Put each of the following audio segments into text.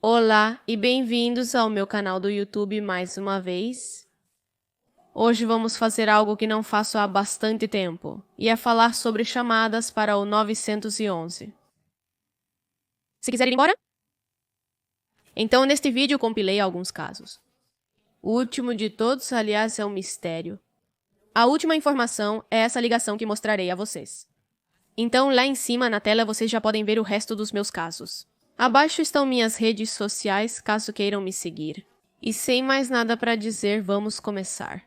Olá e bem-vindos ao meu canal do YouTube mais uma vez. Hoje vamos fazer algo que não faço há bastante tempo, e é falar sobre chamadas para o 911. Se quiser ir embora? Então, neste vídeo compilei alguns casos. O último de todos, aliás, é um mistério. A última informação é essa ligação que mostrarei a vocês. Então, lá em cima na tela vocês já podem ver o resto dos meus casos. Abaixo estão minhas redes sociais, caso queiram me seguir. E sem mais nada para dizer, vamos começar.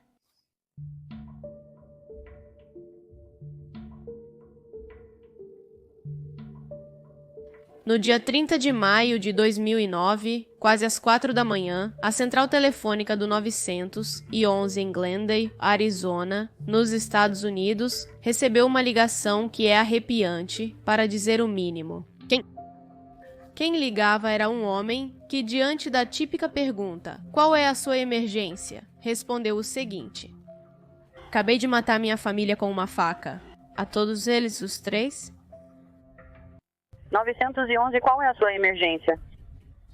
No dia 30 de maio de 2009, quase às 4 da manhã, a central telefônica do 911 em Glendale, Arizona, nos Estados Unidos, recebeu uma ligação que é arrepiante, para dizer o mínimo. Quem ligava era um homem que, diante da típica pergunta, qual é a sua emergência, respondeu o seguinte: acabei de matar minha família com uma faca. A todos eles, os três? 911, qual é a sua emergência?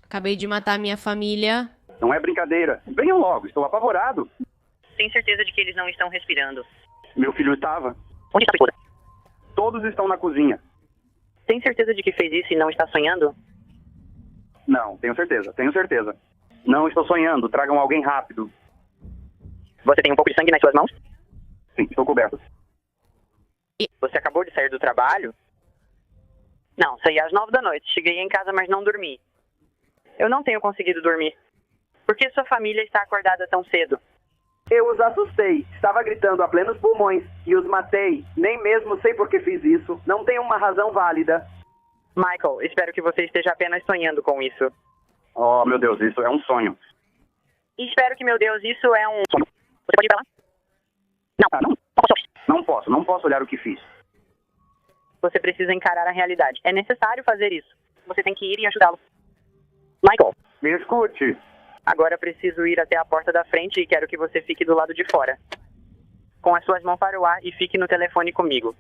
Acabei de matar minha família. Não é brincadeira. Venham logo, estou apavorado. Tem certeza de que eles não estão respirando? Meu filho estava. Onde está a esposa? Todos estão na cozinha. Tem certeza de que fez isso e não está sonhando? Não, tenho certeza. Não estou sonhando, tragam alguém rápido. Você tem um pouco de sangue nas suas mãos? Sim, estou coberto. Você acabou de sair do trabalho? Não, saí às 9 da noite. Cheguei em casa, mas não dormi. Eu não tenho conseguido dormir. Por que sua família está acordada tão cedo? Eu os assustei. Estava gritando a plenos pulmões e os matei. Nem mesmo sei por que fiz isso. Não tenho uma razão válida. Michael, espero que você esteja apenas sonhando com isso. Oh, meu Deus, isso é um sonho. E espero que, meu Deus, isso é um sonho. Você pode ir pra lá? Não posso olhar o que fiz. Você precisa encarar a realidade. É necessário fazer isso. Você tem que ir e ajudá-lo. Michael, Me escute. agora preciso ir até a porta da frente e quero que você fique do lado de fora. Com as suas mãos para o ar e fique no telefone comigo.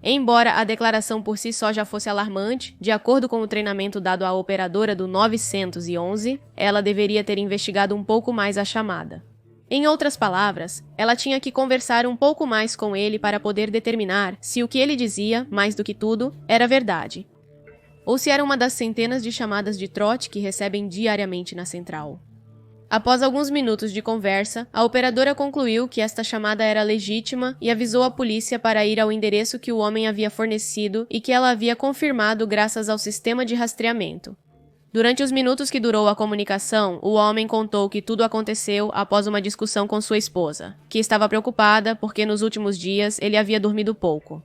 Embora a declaração por si só já fosse alarmante, de acordo com o treinamento dado à operadora do 911, ela deveria ter investigado um pouco mais a chamada. Em outras palavras, ela tinha que conversar um pouco mais com ele para poder determinar se o que ele dizia, mais do que tudo, era verdade. Ou se era uma das centenas de chamadas de trote que recebem diariamente na central. Após alguns minutos de conversa, a operadora concluiu que esta chamada era legítima e avisou a polícia para ir ao endereço que o homem havia fornecido e que ela havia confirmado graças ao sistema de rastreamento. Durante os minutos que durou a comunicação, o homem contou que tudo aconteceu após uma discussão com sua esposa, que estava preocupada porque nos últimos dias ele havia dormido pouco.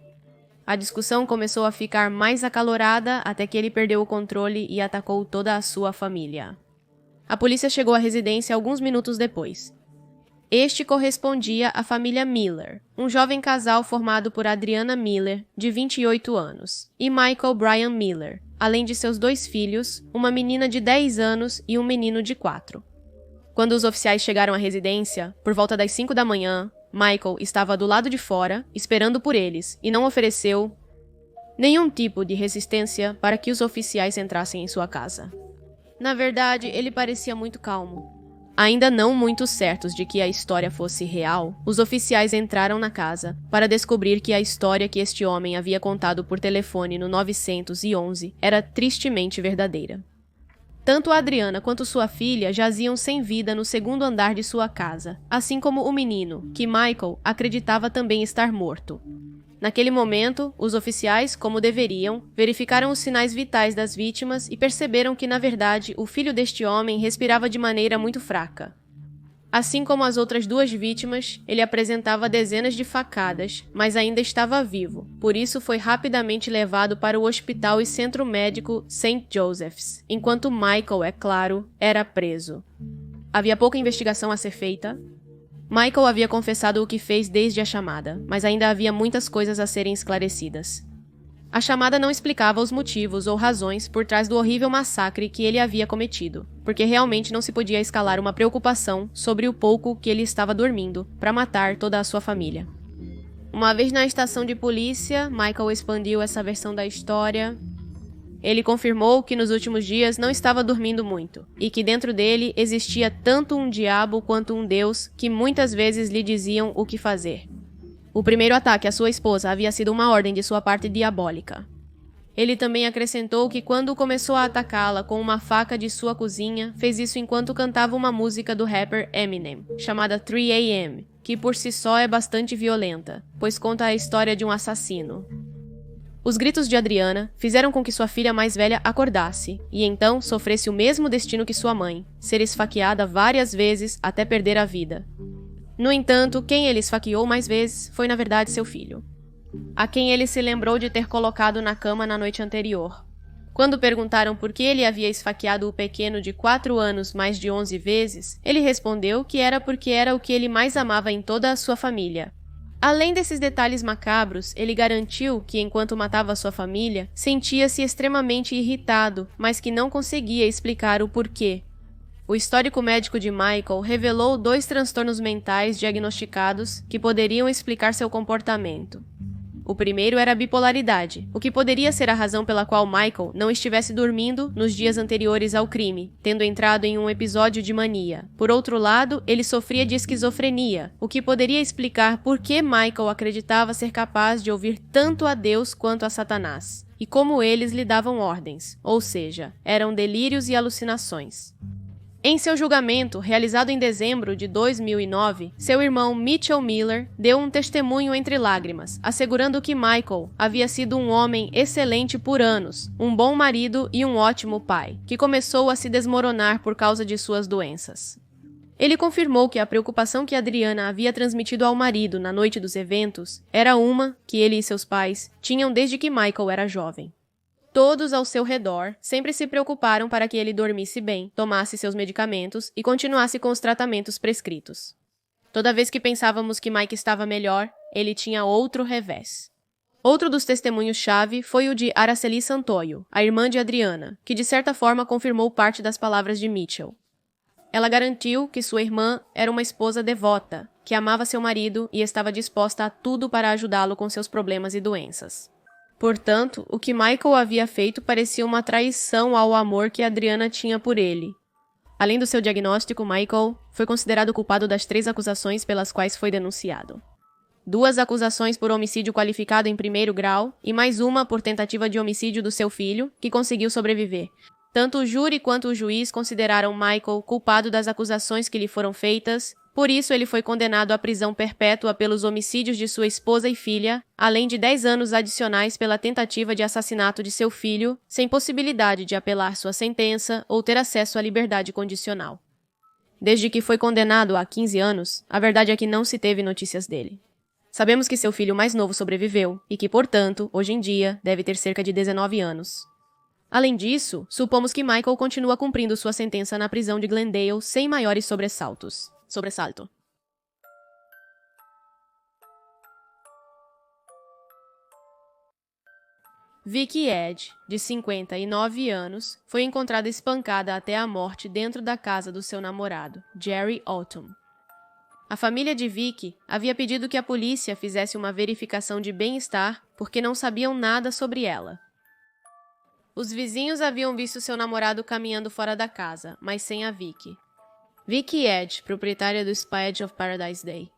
A discussão começou a ficar mais acalorada até que ele perdeu o controle e atacou toda a sua família. A polícia chegou à residência alguns minutos depois. Este correspondia à família Miller, um jovem casal formado por Adriana Miller, de 28 anos, e Michael Brian Miller, além de seus 2 filhos, uma menina de 10 anos e um menino de 4. Quando os oficiais chegaram à residência, por volta das 5 da manhã, Michael estava do lado de fora, esperando por eles, e não ofereceu nenhum tipo de resistência para que os oficiais entrassem em sua casa. Na verdade, ele parecia muito calmo. Ainda não muito certos de que a história fosse real, os oficiais entraram na casa para descobrir que a história que este homem havia contado por telefone no 911 era tristemente verdadeira. Tanto a Adriana quanto sua filha jaziam sem vida no segundo andar de sua casa, assim como o menino, que Michael acreditava também estar morto. Naquele momento, os oficiais, como deveriam, verificaram os sinais vitais das vítimas e perceberam que, na verdade, o filho deste homem respirava de maneira muito fraca. Assim como as outras 2 vítimas, ele apresentava dezenas de facadas, mas ainda estava vivo, por isso foi rapidamente levado para o hospital e centro médico St. Joseph's, enquanto Michael, é claro, era preso. Havia pouca investigação a ser feita. Michael havia confessado o que fez desde a chamada, mas ainda havia muitas coisas a serem esclarecidas. A chamada não explicava os motivos ou razões por trás do horrível massacre que ele havia cometido, porque realmente não se podia escalar uma preocupação sobre o pouco que ele estava dormindo para matar toda a sua família. Uma vez na estação de polícia, Michael expandiu essa versão da história. Ele confirmou que nos últimos dias não estava dormindo muito, e que dentro dele existia tanto um diabo quanto um Deus que muitas vezes lhe diziam o que fazer. O primeiro ataque à sua esposa havia sido uma ordem de sua parte diabólica. Ele também acrescentou que quando começou a atacá-la com uma faca de sua cozinha, fez isso enquanto cantava uma música do rapper Eminem, chamada 3 AM, que por si só é bastante violenta, pois conta a história de um assassino. Os gritos de Adriana fizeram com que sua filha mais velha acordasse, e então sofresse o mesmo destino que sua mãe, ser esfaqueada várias vezes até perder a vida. No entanto, quem ele esfaqueou mais vezes foi na verdade seu filho, a quem ele se lembrou de ter colocado na cama na noite anterior. Quando perguntaram por que ele havia esfaqueado o pequeno de 4 anos mais de 11 vezes, ele respondeu que era porque era o que ele mais amava em toda a sua família. Além desses detalhes macabros, ele garantiu que, enquanto matava sua família, sentia-se extremamente irritado, mas que não conseguia explicar o porquê. O histórico médico de Michael revelou 2 transtornos mentais diagnosticados que poderiam explicar seu comportamento. O primeiro era a bipolaridade, o que poderia ser a razão pela qual Michael não estivesse dormindo nos dias anteriores ao crime, tendo entrado em um episódio de mania. Por outro lado, ele sofria de esquizofrenia, o que poderia explicar por que Michael acreditava ser capaz de ouvir tanto a Deus quanto a Satanás, e como eles lhe davam ordens, ou seja, eram delírios e alucinações. Em seu julgamento, realizado em dezembro de 2009, seu irmão Mitchell Miller deu um testemunho entre lágrimas, assegurando que Michael havia sido um homem excelente por anos, um bom marido e um ótimo pai, que começou a se desmoronar por causa de suas doenças. Ele confirmou que a preocupação que Adriana havia transmitido ao marido na noite dos eventos era uma que ele e seus pais tinham desde que Michael era jovem. Todos ao seu redor sempre se preocuparam para que ele dormisse bem, tomasse seus medicamentos e continuasse com os tratamentos prescritos. Toda vez que pensávamos que Mike estava melhor, ele tinha outro revés. Outro dos testemunhos-chave foi o de Araceli Santoyo, a irmã de Adriana, que de certa forma confirmou parte das palavras de Mitchell. Ela garantiu que sua irmã era uma esposa devota, que amava seu marido e estava disposta a tudo para ajudá-lo com seus problemas e doenças. Portanto, o que Michael havia feito parecia uma traição ao amor que Adriana tinha por ele. Além do seu diagnóstico, Michael foi considerado culpado das 3 acusações pelas quais foi denunciado. 2 acusações por homicídio qualificado em 1º grau e mais uma por tentativa de homicídio do seu filho, que conseguiu sobreviver. Tanto o júri quanto o juiz consideraram Michael culpado das acusações que lhe foram feitas. Por isso, ele foi condenado à prisão perpétua pelos homicídios de sua esposa e filha, além de 10 anos adicionais pela tentativa de assassinato de seu filho, sem possibilidade de apelar sua sentença ou ter acesso à liberdade condicional. Desde que foi condenado há 15 anos, a verdade é que não se teve notícias dele. Sabemos que seu filho mais novo sobreviveu e que, portanto, hoje em dia, deve ter cerca de 19 anos. Além disso, supomos que Michael continua cumprindo sua sentença na prisão de Glendale sem maiores sobressalto. Vicky Edge, de 59 anos, foi encontrada espancada até a morte dentro da casa do seu namorado, Jerry Autumn. A família de Vicky havia pedido que a polícia fizesse uma verificação de bem-estar porque não sabiam nada sobre ela. Os vizinhos haviam visto seu namorado caminhando fora da casa, mas sem a Vicky. Vicky Edge, proprietária do Spa Edge of Paradise Day.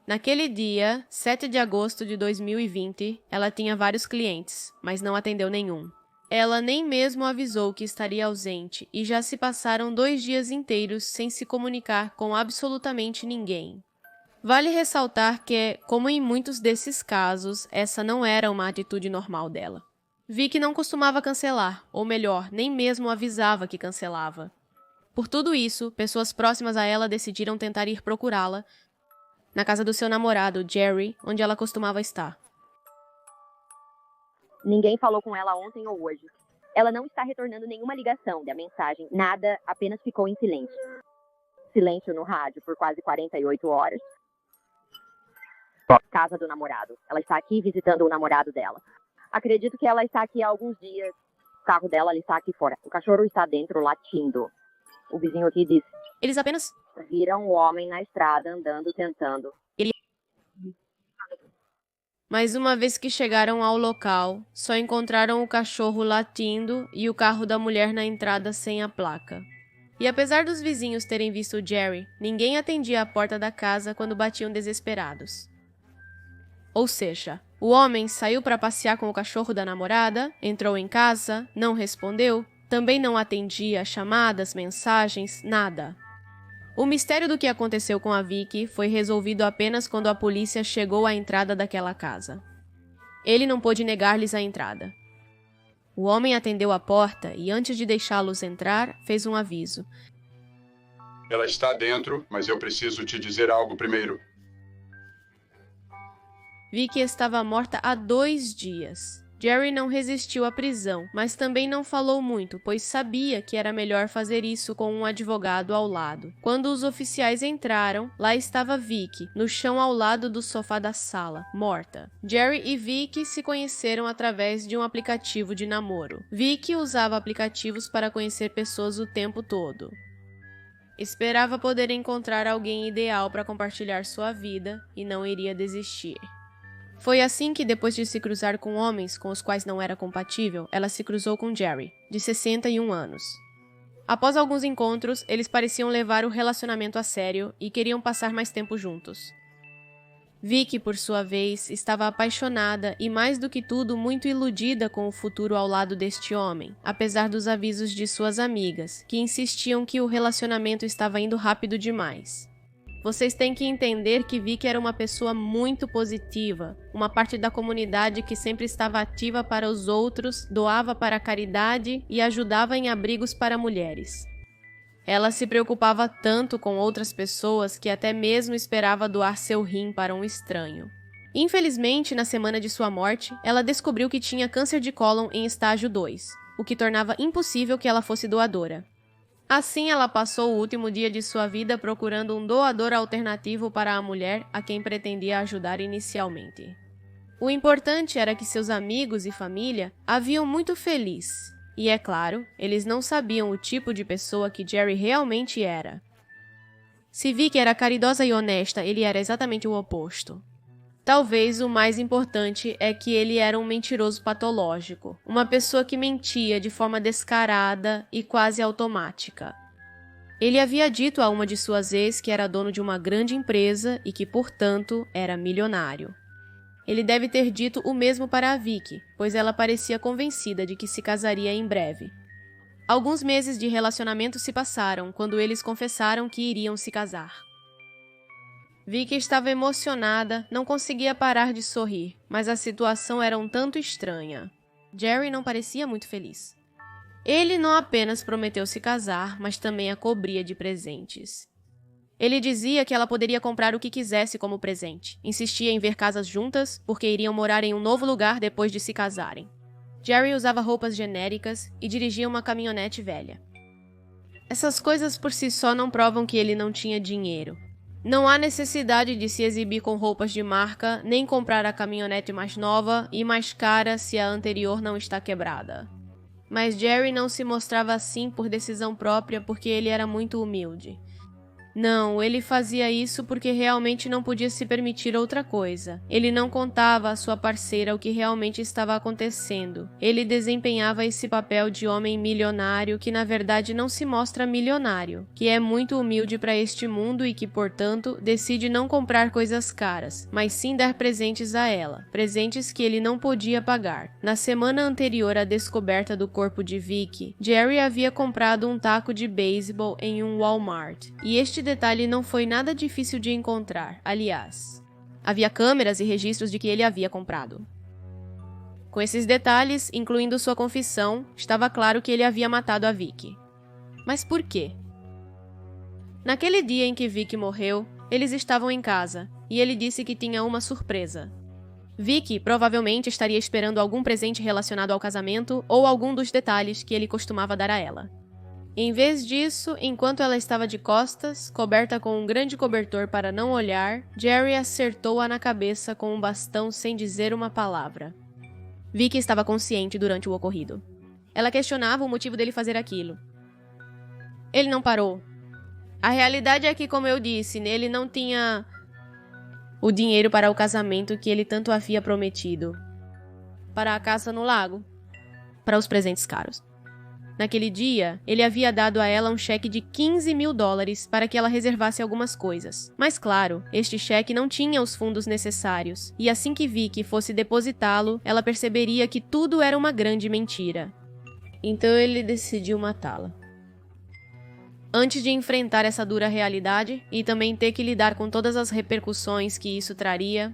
Naquele dia, 7 de agosto de 2020, ela tinha vários clientes, mas não atendeu nenhum. Ela nem mesmo avisou que estaria ausente e já se passaram 2 dias inteiros sem se comunicar com absolutamente ninguém. Vale ressaltar que, como em muitos desses casos, essa não era uma atitude normal dela. Vicky não costumava cancelar, ou melhor, nem mesmo avisava que cancelava. Por tudo isso, pessoas próximas a ela decidiram tentar ir procurá-la na casa do seu namorado, Jerry, onde ela costumava estar. Ninguém falou com ela ontem ou hoje. Ela não está retornando nenhuma ligação da mensagem, nada, apenas ficou em silêncio. Silêncio no rádio por quase 48 horas. Casa do namorado. Ela está aqui visitando o namorado dela. Acredito que ela está aqui há alguns dias. O carro dela está aqui fora. O cachorro está dentro latindo. O vizinho aqui disse. Eles apenas viram um homem na estrada andando, tentando. Mas uma vez que chegaram ao local, só encontraram o cachorro latindo e o carro da mulher na entrada sem a placa. E apesar dos vizinhos terem visto Jerry, ninguém atendia a porta da casa quando batiam desesperados. Ou seja, o homem saiu para passear com o cachorro da namorada, entrou em casa, não respondeu, também não atendia chamadas, mensagens, nada. O mistério do que aconteceu com a Vicky foi resolvido apenas quando a polícia chegou à entrada daquela casa. Ele não pôde negar-lhes a entrada. O homem atendeu a porta e, antes de deixá-los entrar, fez um aviso. Ela está dentro, mas eu preciso te dizer algo primeiro. Vicky estava morta há 2 dias. Jerry não resistiu à prisão, mas também não falou muito, pois sabia que era melhor fazer isso com um advogado ao lado. Quando os oficiais entraram, lá estava Vicky, no chão ao lado do sofá da sala, morta. Jerry e Vicky se conheceram através de um aplicativo de namoro. Vicky usava aplicativos para conhecer pessoas o tempo todo. Esperava poder encontrar alguém ideal para compartilhar sua vida e não iria desistir. Foi assim que, depois de se cruzar com homens com os quais não era compatível, ela se cruzou com Jerry, de 61 anos. Após alguns encontros, eles pareciam levar o relacionamento a sério e queriam passar mais tempo juntos. Vicky, por sua vez, estava apaixonada e, mais do que tudo, muito iludida com o futuro ao lado deste homem, apesar dos avisos de suas amigas, que insistiam que o relacionamento estava indo rápido demais. Vocês têm que entender que Vicky era uma pessoa muito positiva, uma parte da comunidade que sempre estava ativa para os outros, doava para a caridade e ajudava em abrigos para mulheres. Ela se preocupava tanto com outras pessoas que até mesmo esperava doar seu rim para um estranho. Infelizmente, na semana de sua morte, ela descobriu que tinha câncer de cólon em estágio 2, o que tornava impossível que ela fosse doadora. Assim, ela passou o último dia de sua vida procurando um doador alternativo para a mulher a quem pretendia ajudar inicialmente. O importante era que seus amigos e família a viam muito feliz. E, é claro, eles não sabiam o tipo de pessoa que Jerry realmente era. Se Vicky era caridosa e honesta, ele era exatamente o oposto. Talvez o mais importante é que ele era um mentiroso patológico, uma pessoa que mentia de forma descarada e quase automática. Ele havia dito a uma de suas ex que era dono de uma grande empresa e que, portanto, era milionário. Ele deve ter dito o mesmo para a Vicky, pois ela parecia convencida de que se casaria em breve. Alguns meses de relacionamento se passaram quando eles confessaram que iriam se casar. Vicky estava emocionada, não conseguia parar de sorrir, mas a situação era um tanto estranha. Jerry não parecia muito feliz. Ele não apenas prometeu se casar, mas também a cobria de presentes. Ele dizia que ela poderia comprar o que quisesse como presente. Insistia em ver casas juntas, porque iriam morar em um novo lugar depois de se casarem. Jerry usava roupas genéricas e dirigia uma caminhonete velha. Essas coisas por si só não provam que ele não tinha dinheiro. Não há necessidade de se exibir com roupas de marca, nem comprar a caminhonete mais nova e mais cara se a anterior não está quebrada. Mas Jerry não se mostrava assim por decisão própria porque ele era muito humilde. Não, ele fazia isso porque realmente não podia se permitir outra coisa. Ele não contava à sua parceira o que realmente estava acontecendo. Ele desempenhava esse papel de homem milionário que na verdade não se mostra milionário, que é muito humilde para este mundo e que, portanto, decide não comprar coisas caras, mas sim dar presentes a ela, presentes que ele não podia pagar. Na semana anterior à descoberta do corpo de Vicky, Jerry havia comprado um taco de beisebol em um Walmart, e este detalhe não foi nada difícil de encontrar, aliás. Havia câmeras e registros de que ele havia comprado. Com esses detalhes, incluindo sua confissão, estava claro que ele havia matado a Vicky. Mas por quê? Naquele dia em que Vicky morreu, eles estavam em casa, e ele disse que tinha uma surpresa. Vicky provavelmente estaria esperando algum presente relacionado ao casamento ou algum dos detalhes que ele costumava dar a ela. Em vez disso, enquanto ela estava de costas, coberta com um grande cobertor para não olhar, Jerry acertou-a na cabeça com um bastão sem dizer uma palavra. Vicky estava consciente durante o ocorrido. Ela questionava o motivo dele fazer aquilo. Ele não parou. A realidade é que, como eu disse, nele não tinha... o dinheiro para o casamento que ele tanto havia prometido, para a caça no lago, para os presentes caros. Naquele dia, ele havia dado a ela um cheque de $15.000 para que ela reservasse algumas coisas. Mas claro, este cheque não tinha os fundos necessários, e assim que vi que fosse depositá-lo, ela perceberia que tudo era uma grande mentira. Então ele decidiu matá-la. Antes de enfrentar essa dura realidade, e também ter que lidar com todas as repercussões que isso traria,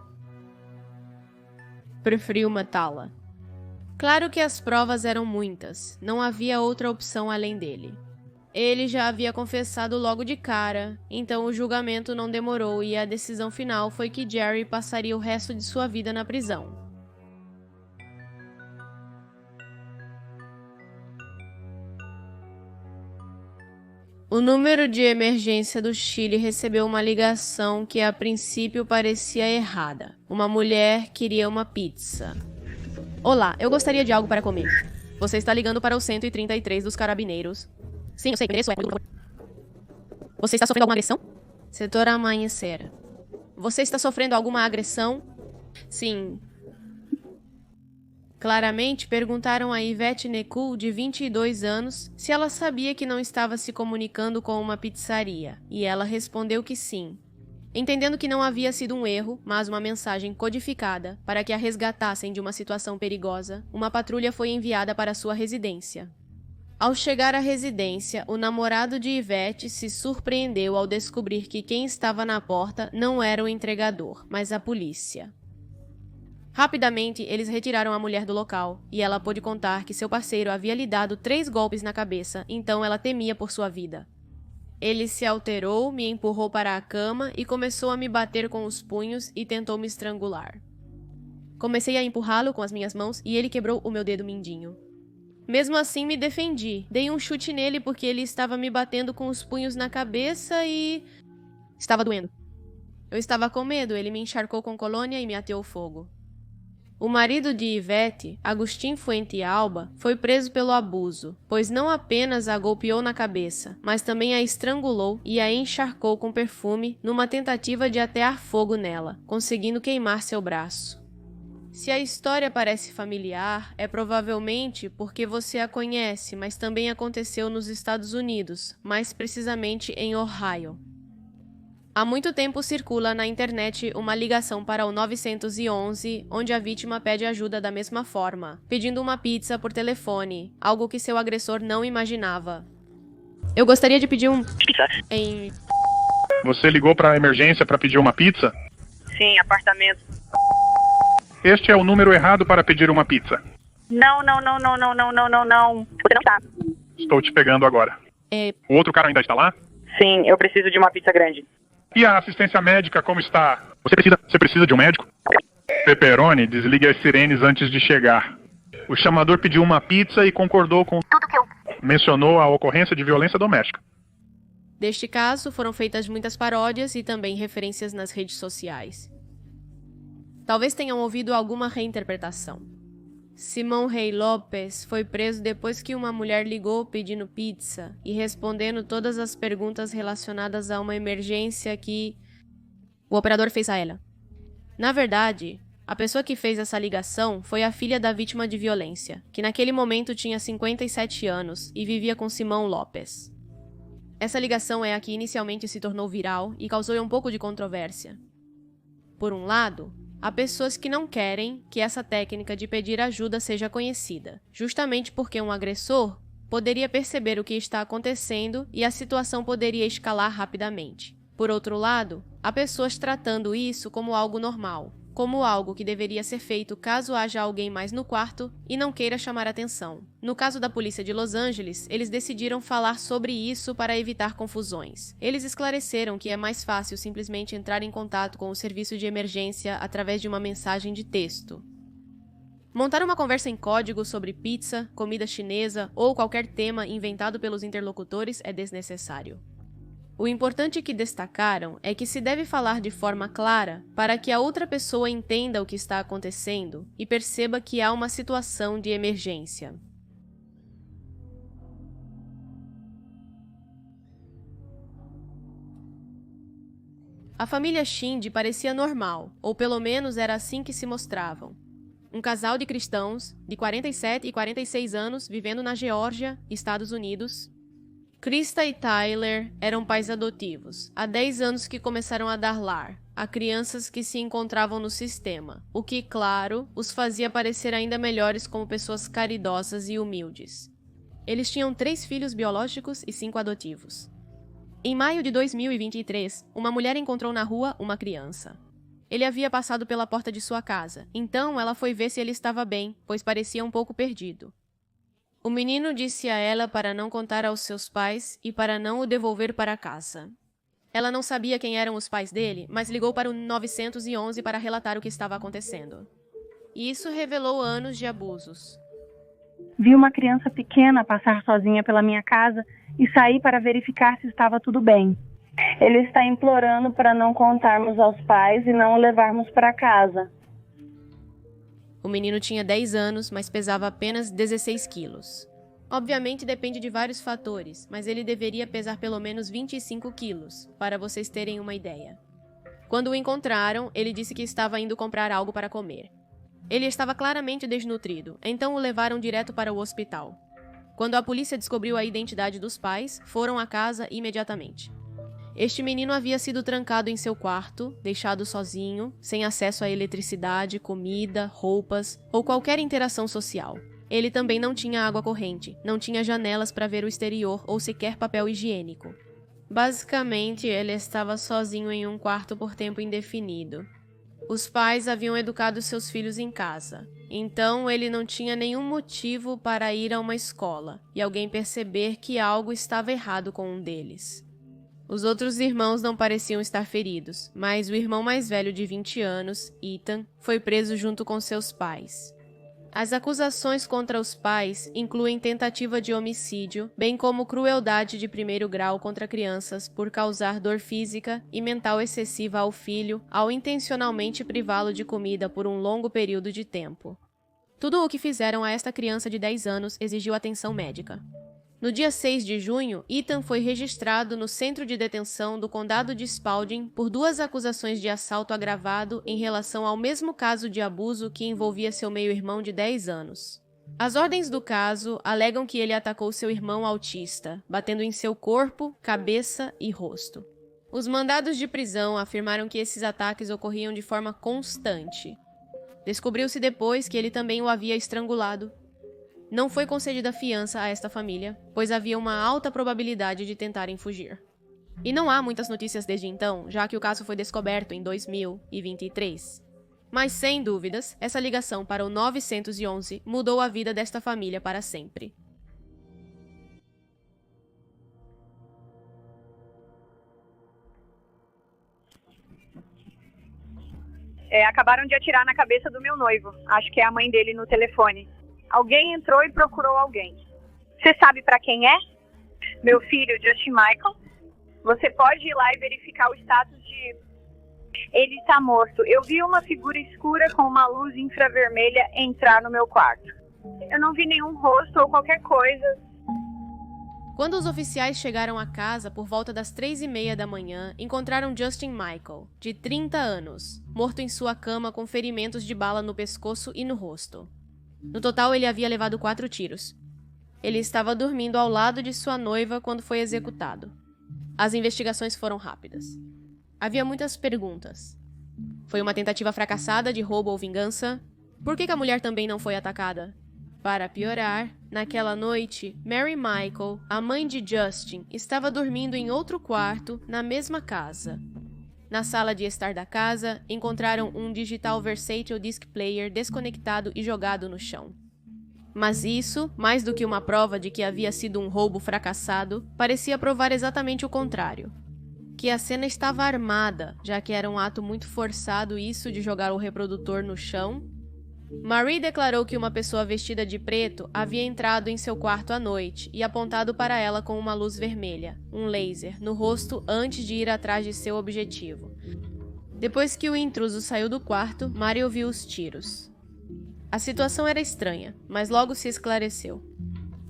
preferiu matá-la. Claro que as provas eram muitas, não havia outra opção além dele. Ele já havia confessado logo de cara, então o julgamento não demorou e a decisão final foi que Jerry passaria o resto de sua vida na prisão. O número de emergência do Chile recebeu uma ligação que a princípio parecia errada. Uma mulher queria uma pizza. Olá, eu gostaria de algo para comer. Você está ligando para o 133 dos Carabineiros. Sim, eu sei, o endereço é... Você está sofrendo alguma agressão? Setor Amanhecer. Você está sofrendo alguma agressão? Sim. Claramente, perguntaram a Yvette Nekul, de 22 anos, se ela sabia que não estava se comunicando com uma pizzaria, e ela respondeu que sim. Entendendo que não havia sido um erro, mas uma mensagem codificada para que a resgatassem de uma situação perigosa, uma patrulha foi enviada para sua residência. Ao chegar à residência, o namorado de Yvette se surpreendeu ao descobrir que quem estava na porta não era o entregador, mas a polícia. Rapidamente, eles retiraram a mulher do local, e ela pôde contar que seu parceiro havia lhe dado 3 golpes na cabeça, então ela temia por sua vida. Ele se alterou, me empurrou para a cama e começou a me bater com os punhos e tentou me estrangular. Comecei a empurrá-lo com as minhas mãos e ele quebrou o meu dedo mindinho. Mesmo assim, me defendi. Dei um chute nele porque ele estava me batendo com os punhos na cabeça e... estava doendo. Eu estava com medo, ele me encharcou com colônia e me ateou fogo. O marido de Yvette, Agustin Fuente Alba, foi preso pelo abuso, pois não apenas a golpeou na cabeça, mas também a estrangulou e a encharcou com perfume numa tentativa de atear fogo nela, conseguindo queimar seu braço. Se a história parece familiar, é provavelmente porque você a conhece, mas também aconteceu nos Estados Unidos, mais precisamente em Ohio. Há muito tempo circula na internet uma ligação para o 911, onde a vítima pede ajuda da mesma forma, pedindo uma pizza por telefone, algo que seu agressor não imaginava. Eu gostaria de pedir pizza. Você ligou para a emergência para pedir uma pizza? Sim, apartamento. Este é o número errado para pedir uma pizza. Não. Você não tá. Estou te pegando agora. O outro cara ainda está lá? Sim, eu preciso de uma pizza grande. E a assistência médica, como está? Você precisa de um médico? Pepperoni, desligue as sirenes antes de chegar. O chamador pediu uma pizza e concordou com tudo que eu... Mencionou a ocorrência de violência doméstica. Deste caso, foram feitas muitas paródias e também referências nas redes sociais. Talvez tenham ouvido alguma reinterpretação. Simão Rey Lopes foi preso depois que uma mulher ligou pedindo pizza e respondendo todas as perguntas relacionadas a uma emergência que o operador fez a ela. Na verdade, a pessoa que fez essa ligação foi a filha da vítima de violência, que naquele momento tinha 57 anos e vivia com Simão Lopes. Essa ligação é a que inicialmente se tornou viral e causou um pouco de controvérsia. Por um lado, há pessoas que não querem que essa técnica de pedir ajuda seja conhecida, justamente porque um agressor poderia perceber o que está acontecendo e a situação poderia escalar rapidamente. Por outro lado, há pessoas tratando isso como algo normal, como algo que deveria ser feito caso haja alguém mais no quarto e não queira chamar atenção. No caso da polícia de Los Angeles, eles decidiram falar sobre isso para evitar confusões. Eles esclareceram que é mais fácil simplesmente entrar em contato com o serviço de emergência através de uma mensagem de texto. Montar uma conversa em código sobre pizza, comida chinesa ou qualquer tema inventado pelos interlocutores é desnecessário. O importante que destacaram é que se deve falar de forma clara para que a outra pessoa entenda o que está acontecendo e perceba que há uma situação de emergência. A família Shindy parecia normal, ou pelo menos era assim que se mostravam. Um casal de cristãos, de 47 e 46 anos, vivendo na Geórgia, Estados Unidos. Krista e Tyler eram pais adotivos, há 10 anos que começaram a dar lar a crianças que se encontravam no sistema, o que, claro, os fazia parecer ainda melhores como pessoas caridosas e humildes. Eles tinham 3 filhos biológicos e 5 adotivos. Em maio de 2023, uma mulher encontrou na rua uma criança. Ele havia passado pela porta de sua casa, então ela foi ver se ele estava bem, pois parecia um pouco perdido. O menino disse a ela para não contar aos seus pais e para não o devolver para casa. Ela não sabia quem eram os pais dele, mas ligou para o 911 para relatar o que estava acontecendo. E isso revelou anos de abusos. Vi uma criança pequena passar sozinha pela minha casa e saí para verificar se estava tudo bem. Ele está implorando para não contarmos aos pais e não o levarmos para casa. O menino tinha 10 anos, mas pesava apenas 16 quilos. Obviamente depende de vários fatores, mas ele deveria pesar pelo menos 25 quilos, para vocês terem uma ideia. Quando o encontraram, ele disse que estava indo comprar algo para comer. Ele estava claramente desnutrido, então o levaram direto para o hospital. Quando a polícia descobriu a identidade dos pais, foram à casa imediatamente. Este menino havia sido trancado em seu quarto, deixado sozinho, sem acesso à eletricidade, comida, roupas ou qualquer interação social. Ele também não tinha água corrente, não tinha janelas para ver o exterior ou sequer papel higiênico. Basicamente, ele estava sozinho em um quarto por tempo indefinido. Os pais haviam educado seus filhos em casa, então ele não tinha nenhum motivo para ir a uma escola e alguém perceber que algo estava errado com um deles. Os outros irmãos não pareciam estar feridos, mas o irmão mais velho de 20 anos, Ethan, foi preso junto com seus pais. As acusações contra os pais incluem tentativa de homicídio, bem como crueldade de primeiro grau contra crianças por causar dor física e mental excessiva ao filho ao intencionalmente privá-lo de comida por um longo período de tempo. Tudo o que fizeram a esta criança de 10 anos exigiu atenção médica. No dia 6 de junho, Ethan foi registrado no centro de detenção do condado de Spalding por 2 acusações de assalto agravado em relação ao mesmo caso de abuso que envolvia seu meio-irmão de 10 anos. As ordens do caso alegam que ele atacou seu irmão autista, batendo em seu corpo, cabeça e rosto. Os mandados de prisão afirmaram que esses ataques ocorriam de forma constante. Descobriu-se depois que ele também o havia estrangulado. Não foi concedida fiança a esta família, pois havia uma alta probabilidade de tentarem fugir. E não há muitas notícias desde então, já que o caso foi descoberto em 2023. Mas, sem dúvidas, essa ligação para o 911 mudou a vida desta família para sempre. Acabaram de atirar na cabeça do meu noivo. Acho que é a mãe dele no telefone. Alguém entrou e procurou alguém. Você sabe para quem é? Meu filho, Justin Michael. Você pode ir lá e verificar o status de... Ele está morto. Eu vi uma figura escura com uma luz infravermelha entrar no meu quarto. Eu não vi nenhum rosto ou qualquer coisa. Quando os oficiais chegaram à casa por volta das 3h30 da manhã, encontraram Justin Michael, de 30 anos, morto em sua cama com ferimentos de bala no pescoço e no rosto. No total, ele havia levado 4 tiros. Ele estava dormindo ao lado de sua noiva quando foi executado. As investigações foram rápidas. Havia muitas perguntas. Foi uma tentativa fracassada de roubo ou vingança? Por que a mulher também não foi atacada? Para piorar, naquela noite, Mary Michael, a mãe de Justin, estava dormindo em outro quarto, na mesma casa. Na sala de estar da casa, encontraram um Digital Versatile Disc Player desconectado e jogado no chão. Mas isso, mais do que uma prova de que havia sido um roubo fracassado, parecia provar exatamente o contrário. Que a cena estava armada, já que era um ato muito forçado isso de jogar o reprodutor no chão. Marie declarou que uma pessoa vestida de preto havia entrado em seu quarto à noite e apontado para ela com uma luz vermelha, um laser, no rosto antes de ir atrás de seu objetivo. Depois que o intruso saiu do quarto, Marie ouviu os tiros. A situação era estranha, mas logo se esclareceu.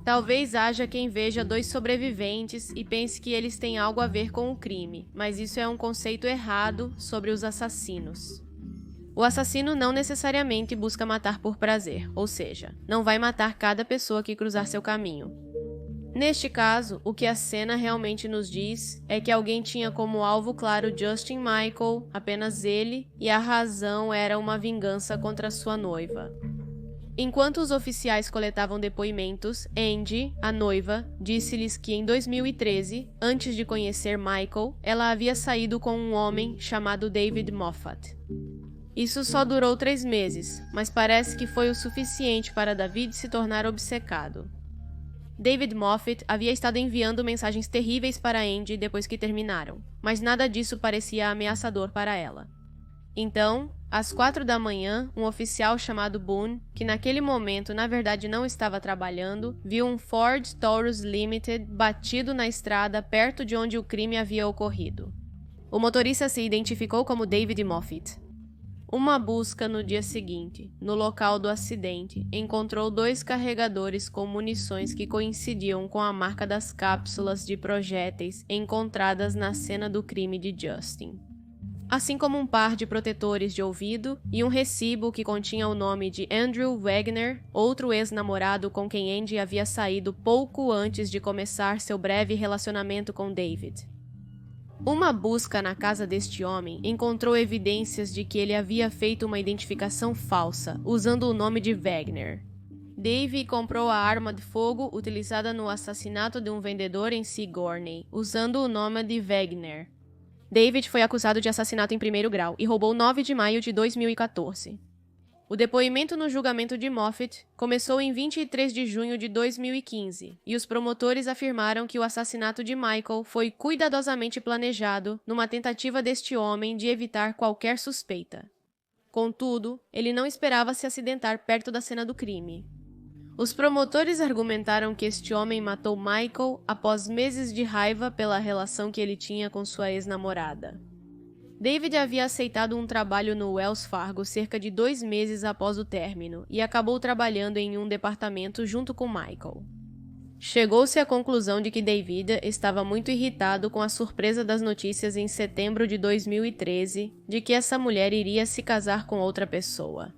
Talvez haja quem veja 2 sobreviventes e pense que eles têm algo a ver com o crime, mas isso é um conceito errado sobre os assassinos. O assassino não necessariamente busca matar por prazer, ou seja, não vai matar cada pessoa que cruzar seu caminho. Neste caso, o que a cena realmente nos diz é que alguém tinha como alvo claro Justin Michael, apenas ele, e a razão era uma vingança contra sua noiva. Enquanto os oficiais coletavam depoimentos, Angie, a noiva, disse-lhes que em 2013, antes de conhecer Michael, ela havia saído com um homem chamado David Moffat. Isso só durou 3 meses, mas parece que foi o suficiente para David se tornar obcecado. David Moffat havia estado enviando mensagens terríveis para Angie depois que terminaram, mas nada disso parecia ameaçador para ela. Então, às 4 da manhã, um oficial chamado Boone, que naquele momento na verdade não estava trabalhando, viu um Ford Taurus Limited batido na estrada perto de onde o crime havia ocorrido. O motorista se identificou como David Moffat. Uma busca no dia seguinte, no local do acidente, encontrou 2 carregadores com munições que coincidiam com a marca das cápsulas de projéteis encontradas na cena do crime de Justin. Assim como um par de protetores de ouvido e um recibo que continha o nome de Andrew Wagner, outro ex-namorado com quem Angie havia saído pouco antes de começar seu breve relacionamento com David. Uma busca na casa deste homem encontrou evidências de que ele havia feito uma identificação falsa, usando o nome de Wagner. Davey comprou a arma de fogo utilizada no assassinato de um vendedor em Sigourney, usando o nome de Wagner. David foi acusado de assassinato em 1º grau e roubou 9 de maio de 2014. O depoimento no julgamento de Moffat começou em 23 de junho de 2015 e os promotores afirmaram que o assassinato de Michael foi cuidadosamente planejado numa tentativa deste homem de evitar qualquer suspeita. Contudo, ele não esperava se acidentar perto da cena do crime. Os promotores argumentaram que este homem matou Michael após meses de raiva pela relação que ele tinha com sua ex-namorada. David havia aceitado um trabalho no Wells Fargo cerca de 2 meses após o término e acabou trabalhando em um departamento junto com Michael. Chegou-se à conclusão de que David estava muito irritado com a surpresa das notícias em setembro de 2013 de que essa mulher iria se casar com outra pessoa.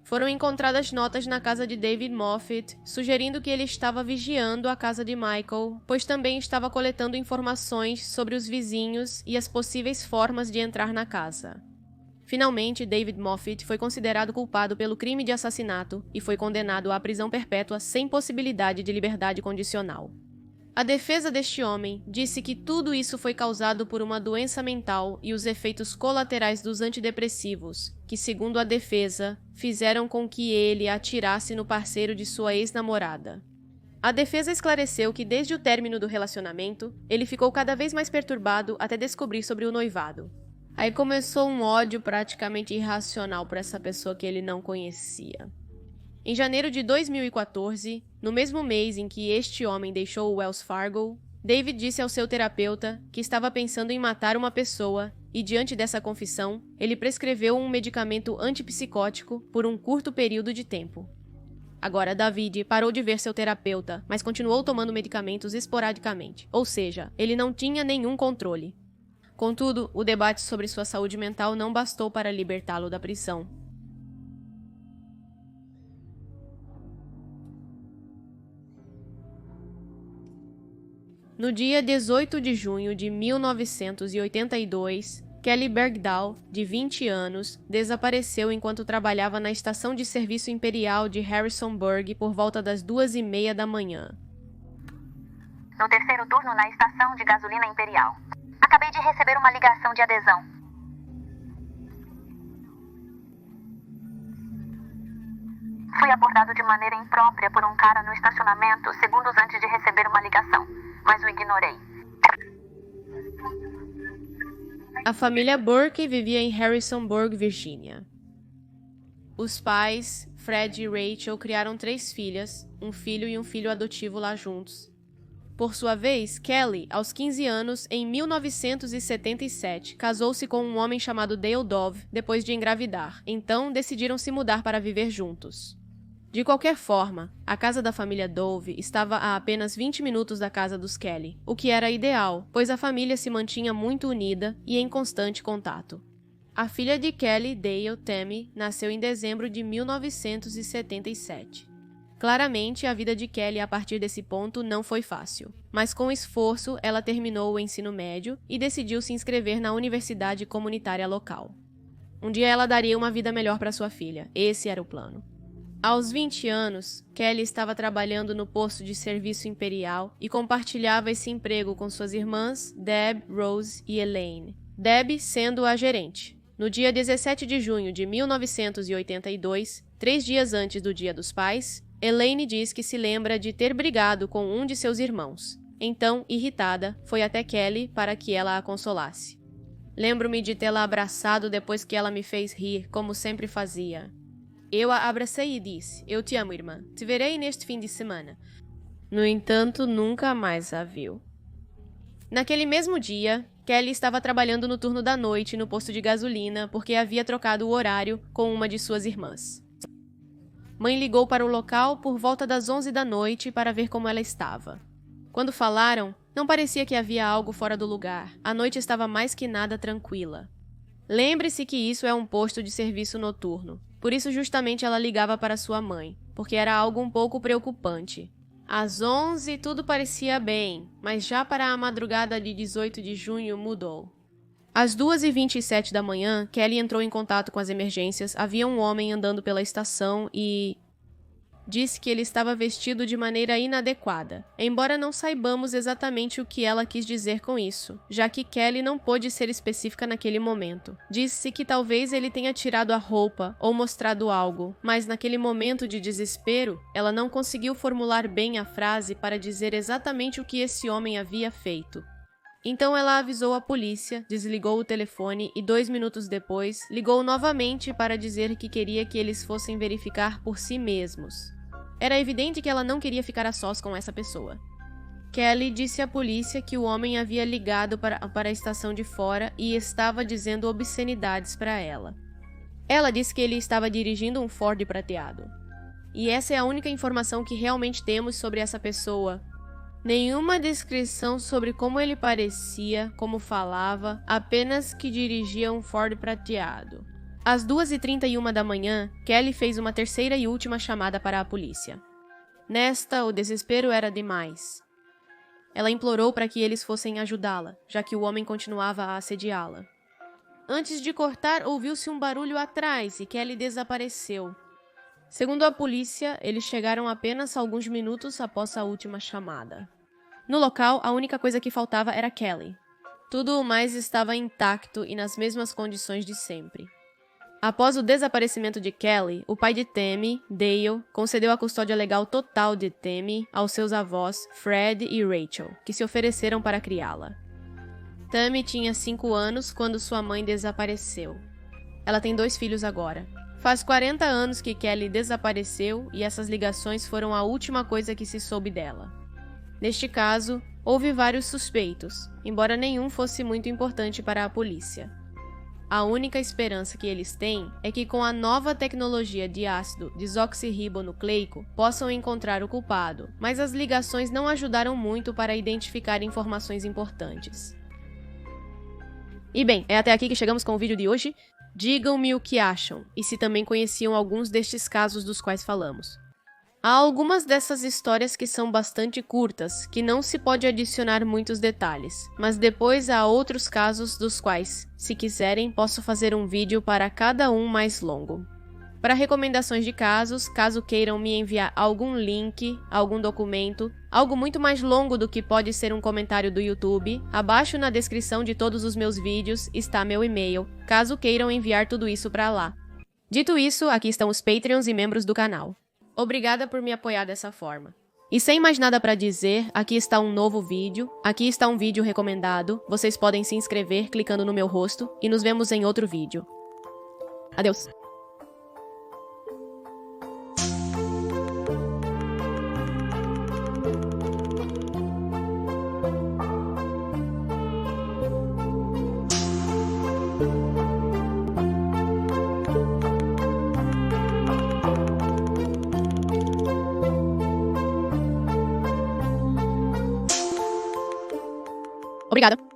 Foram encontradas notas na casa de David Moffat, sugerindo que ele estava vigiando a casa de Michael, pois também estava coletando informações sobre os vizinhos e as possíveis formas de entrar na casa. Finalmente, David Moffat foi considerado culpado pelo crime de assassinato e foi condenado à prisão perpétua sem possibilidade de liberdade condicional. A defesa deste homem disse que tudo isso foi causado por uma doença mental e os efeitos colaterais dos antidepressivos, que, segundo a defesa, fizeram com que ele atirasse no parceiro de sua ex-namorada. A defesa esclareceu que desde o término do relacionamento, ele ficou cada vez mais perturbado até descobrir sobre o noivado. Aí começou um ódio praticamente irracional por essa pessoa que ele não conhecia. Em janeiro de 2014, no mesmo mês em que este homem deixou o Wells Fargo, David disse ao seu terapeuta que estava pensando em matar uma pessoa e, diante dessa confissão, ele prescreveu um medicamento antipsicótico por um curto período de tempo. Agora, David parou de ver seu terapeuta, mas continuou tomando medicamentos esporadicamente, ou seja, ele não tinha nenhum controle. Contudo, o debate sobre sua saúde mental não bastou para libertá-lo da prisão. No dia 18 de junho de 1982, Kelly Bergdahl, de 20 anos, desapareceu enquanto trabalhava na estação de serviço imperial de Harrisonburg por volta das 2h30 da manhã. No terceiro turno na estação de gasolina imperial. Acabei de receber uma ligação de adesão. Fui abordado de maneira imprópria por um cara no estacionamento segundos antes de receber uma ligação, mas o ignorei. A família Burke vivia em Harrisonburg, Virgínia. Os pais, Fred e Rachel, criaram 3 filhas, um filho e um filho adotivo lá juntos. Por sua vez, Kelly, aos 15 anos, em 1977, casou-se com um homem chamado Dale Dove depois de engravidar, então decidiram se mudar para viver juntos. De qualquer forma, a casa da família Dove estava a apenas 20 minutos da casa dos Kelly, o que era ideal, pois a família se mantinha muito unida e em constante contato. A filha de Kelly, Dale Tammy, nasceu em dezembro de 1977. Claramente, a vida de Kelly a partir desse ponto não foi fácil, mas com esforço ela terminou o ensino médio e decidiu se inscrever na universidade comunitária local. Um dia ela daria uma vida melhor para sua filha, esse era o plano. Aos 20 anos, Kelly estava trabalhando no posto de serviço imperial e compartilhava esse emprego com suas irmãs Deb, Rose e Elaine, Deb sendo a gerente. No dia 17 de junho de 1982, 3 dias antes do Dia dos Pais, Elaine diz que se lembra de ter brigado com um de seus irmãos. Então, irritada, foi até Kelly para que ela a consolasse. Lembro-me de tê-la abraçado depois que ela me fez rir, como sempre fazia. Eu a abracei e disse, eu te amo, irmã. Te verei neste fim de semana. No entanto, nunca mais a viu. Naquele mesmo dia, Kelly estava trabalhando no turno da noite no posto de gasolina porque havia trocado o horário com uma de suas irmãs. Mãe ligou para o local por volta das 11 da noite para ver como ela estava. Quando falaram, não parecia que havia algo fora do lugar. A noite estava mais que nada tranquila. Lembre-se que isso é um posto de serviço noturno. Por isso justamente ela ligava para sua mãe, porque era algo um pouco preocupante. Às 11 tudo parecia bem, mas já para a madrugada de 18 de junho mudou. Às 2h27 da manhã, Kelly entrou em contato com as emergências. Havia um homem andando pela estação e disse que ele estava vestido de maneira inadequada, embora não saibamos exatamente o que ela quis dizer com isso, já que Kelly não pôde ser específica naquele momento. Disse que talvez ele tenha tirado a roupa ou mostrado algo, mas naquele momento de desespero, ela não conseguiu formular bem a frase para dizer exatamente o que esse homem havia feito. Então ela avisou a polícia, desligou o telefone e 2 minutos depois, ligou novamente para dizer que queria que eles fossem verificar por si mesmos. Era evidente que ela não queria ficar a sós com essa pessoa. Kelly disse à polícia que o homem havia ligado para a estação de fora e estava dizendo obscenidades para ela. Ela disse que ele estava dirigindo um Ford prateado. E essa é a única informação que realmente temos sobre essa pessoa. Nenhuma descrição sobre como ele parecia, como falava, apenas que dirigia um Ford prateado. Às 2h31 da manhã, Kelly fez uma terceira e última chamada para a polícia. Nesta, o desespero era demais. Ela implorou para que eles fossem ajudá-la, já que o homem continuava a assediá-la. Antes de cortar, ouviu-se um barulho atrás e Kelly desapareceu. Segundo a polícia, eles chegaram apenas alguns minutos após a última chamada. No local, a única coisa que faltava era Kelly. Tudo o mais estava intacto e nas mesmas condições de sempre. Após o desaparecimento de Kelly, o pai de Tammy, Dale, concedeu a custódia legal total de Tammy aos seus avós, Fred e Rachel, que se ofereceram para criá-la. Tammy tinha 5 anos quando sua mãe desapareceu. Ela tem 2 filhos agora. Faz 40 anos que Kelly desapareceu e essas ligações foram a última coisa que se soube dela. Neste caso, houve vários suspeitos, embora nenhum fosse muito importante para a polícia. A única esperança que eles têm é que com a nova tecnologia de ácido desoxirribonucleico possam encontrar o culpado, mas as ligações não ajudaram muito para identificar informações importantes. E bem, é até aqui que chegamos com o vídeo de hoje. Digam-me o que acham, e se também conheciam alguns destes casos dos quais falamos. Há algumas dessas histórias que são bastante curtas, que não se pode adicionar muitos detalhes, mas depois há outros casos dos quais, se quiserem, posso fazer um vídeo para cada um mais longo. Para recomendações de casos, caso queiram me enviar algum link, algum documento, algo muito mais longo do que pode ser um comentário do YouTube, abaixo na descrição de todos os meus vídeos está meu e-mail, caso queiram enviar tudo isso para lá. Dito isso, aqui estão os Patreons e membros do canal. Obrigada por me apoiar dessa forma. E sem mais nada para dizer, aqui está um novo vídeo, aqui está um vídeo recomendado, vocês podem se inscrever clicando no meu rosto e nos vemos em outro vídeo. Adeus! Obrigada.